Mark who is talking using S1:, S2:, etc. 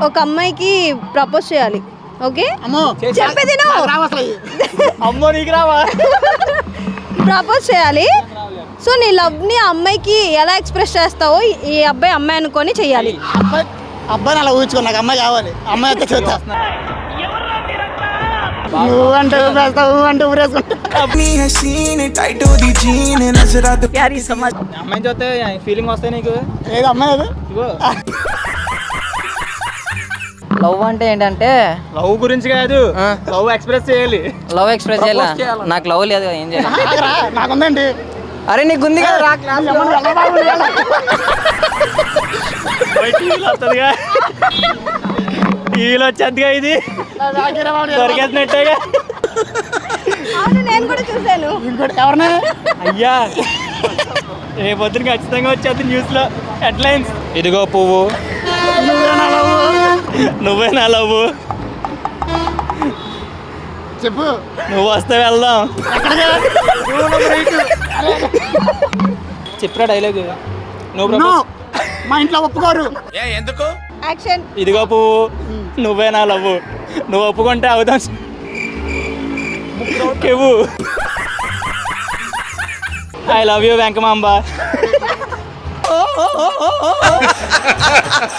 S1: ఒక అమ్మాయికి ప్రపోజ్ చేయాలి, ఓకే? చెప్పేది
S2: అమ్మో నీకు రావా?
S1: ప్రపోజ్ చేయాలి. సో నీ లవ్ని ఆ అమ్మాయికి ఎలా ఎక్స్ప్రెస్ చేస్తావో ఈ అబ్బాయి అమ్మాయి అనుకొని చెయ్యాలి.
S3: అబ్బాయిని అలా ఊహించుకో, నాకు అమ్మాయి కావాలి, అమ్మాయి అయితే చూస్తా. అంటే
S2: అమ్మాయిని చూస్తే ఫీలింగ్ వస్తాయి నీకు?
S3: ఏది అమ్మాయి అది?
S2: ఇగో
S4: లవ్ అంటే ఏంటంటే
S2: లవ్ గురించి కాదు, లవ్ ఎక్స్ప్రెస్ చేయాలి.
S4: లవ్ ఎక్స్ప్రెస్ చేయాలా? నాకు లవ్ లేదు కదా, ఏం చేయాలి?
S3: నాకుందండి.
S4: అరే నీకు ఉంది కదా, రా
S2: టీవీలో వచ్చేదిగా, ఇది దొరికేసినట్టేగా.
S1: నేను కూడా చూసాను.
S3: ఎవరిని?
S2: అయ్యా రేపొద్దున ఖచ్చితంగా వచ్చేది న్యూస్ లో హెడ్లైన్స్. ఇదిగో పువ్వు, నువ్వే నా లవ్వు,
S3: చెప్పు.
S2: నువ్వు వస్తే వెళ్దాం. చెప్పరా డైలాగ్?
S3: మా ఇంట్లో ఒప్పుకోరు.
S2: ఎందుకు?
S1: యాక్షన్.
S2: ఇదిగో పువ్వు, నువ్వే నా లవ్వు, నువ్వు ఒప్పుకుంటే అవుదాం. I love you Venkamamba.